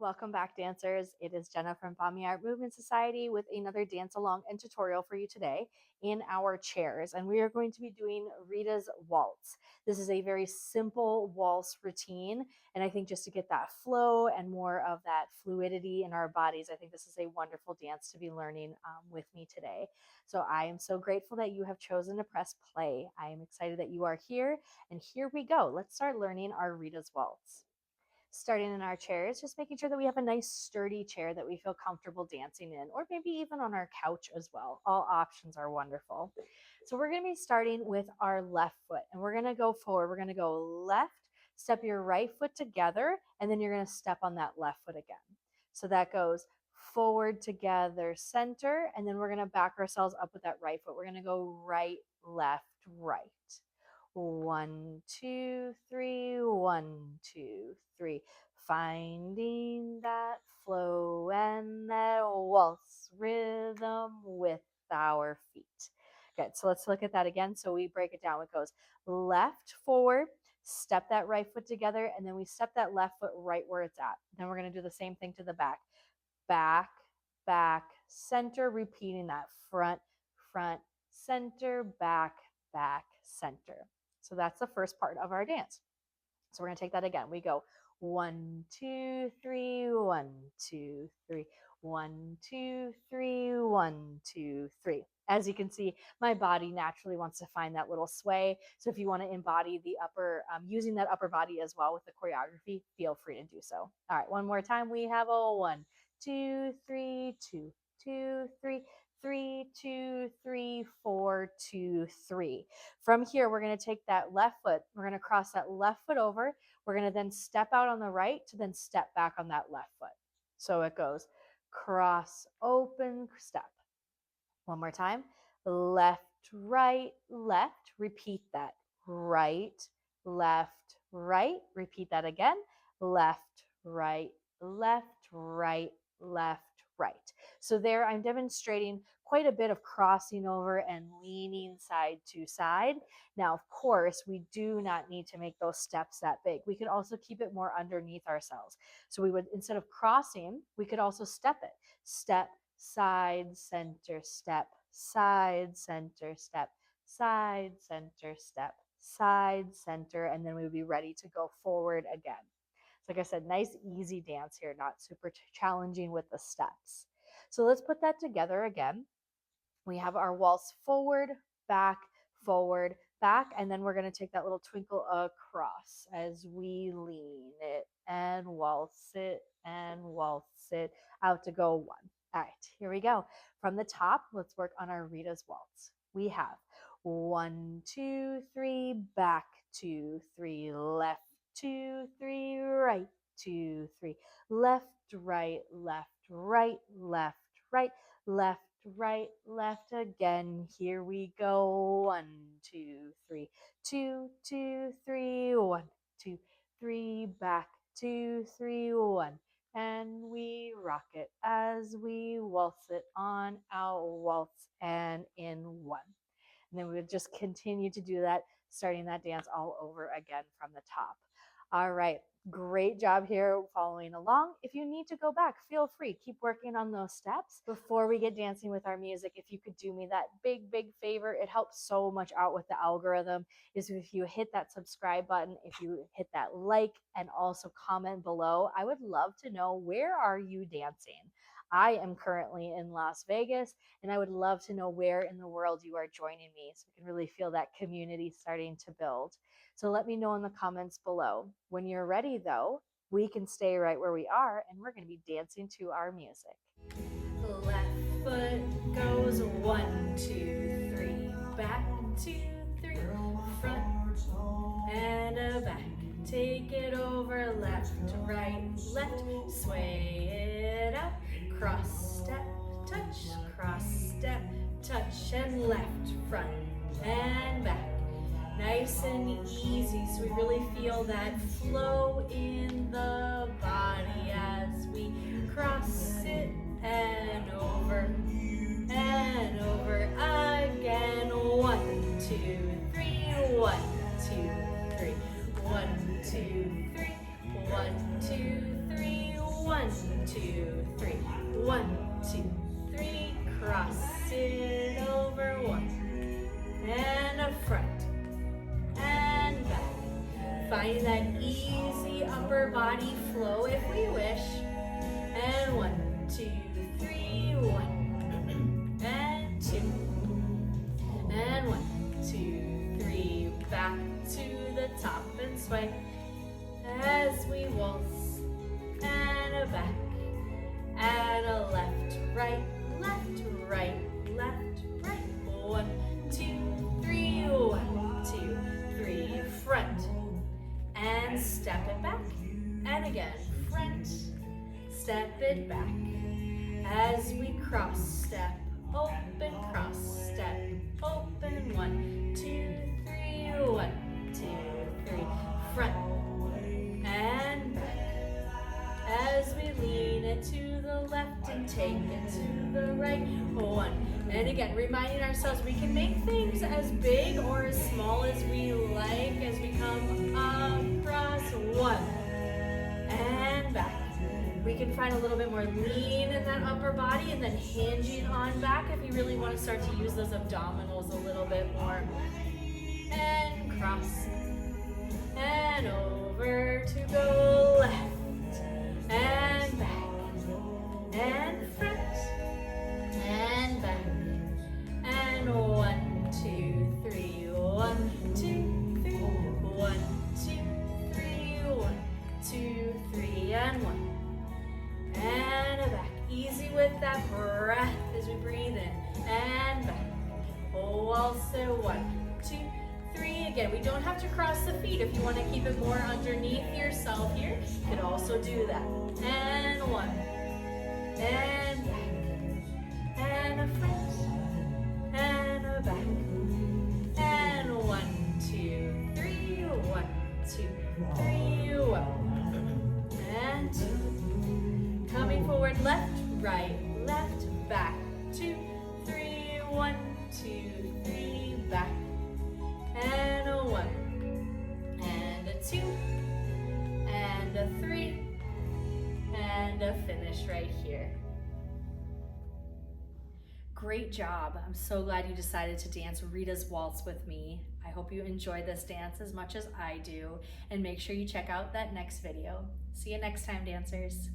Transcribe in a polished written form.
Welcome back, dancers. It is Jenna from Bomiart Movement Society with another dance along and tutorial for you today in our chairs. And we are going to be doing Rita's Waltz. This is a very simple waltz routine. And I think just to get that flow and more of that fluidity in our bodies, I think this is a wonderful dance to be learning with me today. So I am so grateful that you have chosen to press play. I am excited that you are here. And here we go. Let's start learning our Rita's Waltz. Starting in our chairs, just making sure that we have a nice sturdy chair that we feel comfortable dancing in, or maybe even on our couch as well. All options are wonderful. So we're going to be starting with our left foot, and we're going to go forward. We're going to go left, step your right foot together, and then you're going to step on that left foot again. So that goes forward, together, center, and then we're going to back ourselves up with that right foot. We're going to go right, left, right. 1, 2, 3, 1, 2, 3. Finding that flow and that waltz rhythm with our feet. Good. So let's look at that again. So we break it down. It goes left, forward, step that right foot together, and then we step that left foot right where it's at. Then we're going to do the same thing to the back. Back, back, center, repeating that front, front, center, back, back, center. So that's the first part of our dance. So we're going to take that again. We go 1, 2, 3, 1, 2, 3, 1, 2, 3, 1, 2, 3. As you can see, my body naturally wants to find that little sway. So if you want to embody the upper, using that upper body as well with the choreography, feel free to do so. All right, one more time. We have a 1, 2, 3, 2, 2, 3, 3, 2, 3, 4, 2, 3. From here, we're going to take that left foot. We're going to cross that left foot over. We're going to then step out on the right to then step back on that left foot. So it goes cross, open, step. One more time. Left, right, left. Repeat that. Right, left, right. Repeat that again. Left, right, left, right, left, right. So there I'm demonstrating quite a bit of crossing over and leaning side to side. Now, of course, we do not need to make those steps that big. We could also keep it more underneath ourselves. So we would, instead of crossing, we could also step it. Step, side, center, step, side, center, step, side, center, step, side, center, and then we would be ready to go forward again. So like I said, nice, easy dance here, not super challenging with the steps. So let's put that together again. We have our waltz forward, back, and then we're going to take that little twinkle across as we lean it and waltz it out to go 1. All right, here we go. From the top, let's work on our Rita's Waltz. We have 1, 2, 3, back, 2, 3, left, 2, 3, right, 2, 3, left, right, left, right, left, right, left, right, left again. Here we go. 1, 2, 3, 2, 2, 3, 1, 2, 3, back, 2, 3, 1. And we rock it as we waltz it on, out, waltz, and in 1. And then we would just continue to do that, starting that dance all over again from the top. All right, great job here following along. If you need to go back, feel free. Keep working on those steps. Before we get dancing with our music, if you could do me that big favor, it helps so much out with the algorithm, is if you hit that subscribe button, if you hit that like, and also comment below. I would love to know, where are you dancing? I am currently in Las Vegas, and I would love to know where in the world you are joining me, so we can really feel that community starting to build. So let me know in the comments below. When you're ready, though, we can stay right where we are, and we're going to be dancing to our music. Left foot goes 1, 2, 3, back, 2, 3, front, and a back. Take it over, left, right, left, sway it out, cross, step, touch, and left, front, and back. Nice and easy, so we really feel that flow in the body as we cross it and over again. 1, 2, 3, 1, 2, 3, 1, 2, 3, 1, 2, 3, 1, 2, 3. 1, 2, 3. Cross it over. 1. And a front. And back. Finding that easy upper body flow if we wish. And 1, 2, 3. 1. And 2. And 1, 2, 3. Back to the top and sway. As we waltz, and a back, and a left, right, left, right, left, right. 1, 2, 3, 1, 2, 3, front, and step it back, and again, front, step it back, as we cross, step, open, cross, step, open, 1, 2, 3, 1, 2, 3, front, and back, as we lean it to the left and take it to the right. 1. And again, reminding ourselves we can make things as big or as small as we like as we come across. 1. And back. We can find a little bit more lean in that upper body and then hinging on back if you really want to start to use those abdominals a little bit more. And cross. And over to go left. And back. And front. And back. And 1, 2, 3. 1, 2, 3. 1, 2, 3. 1, 2, 3. And 1. And a back. Easy with that breath as we breathe in. And back. Also 1, 2, 3. Again, we don't have to cross the feet. If you want to keep it more underneath yourself here, you could also do that. And 1. And back. And a front. And a back. And 1, 2, 3. 1, 2, 3. 1. And 2. Coming forward, left, right, left, back. 2, 3. 1, 2, 3. Back. And a 1. And a 2. And a 3. And a finish right here. Great job. I'm so glad you decided to dance Rita's Waltz with me. I hope you enjoy this dance as much as I do. And make sure you check out that next video. See you next time, dancers.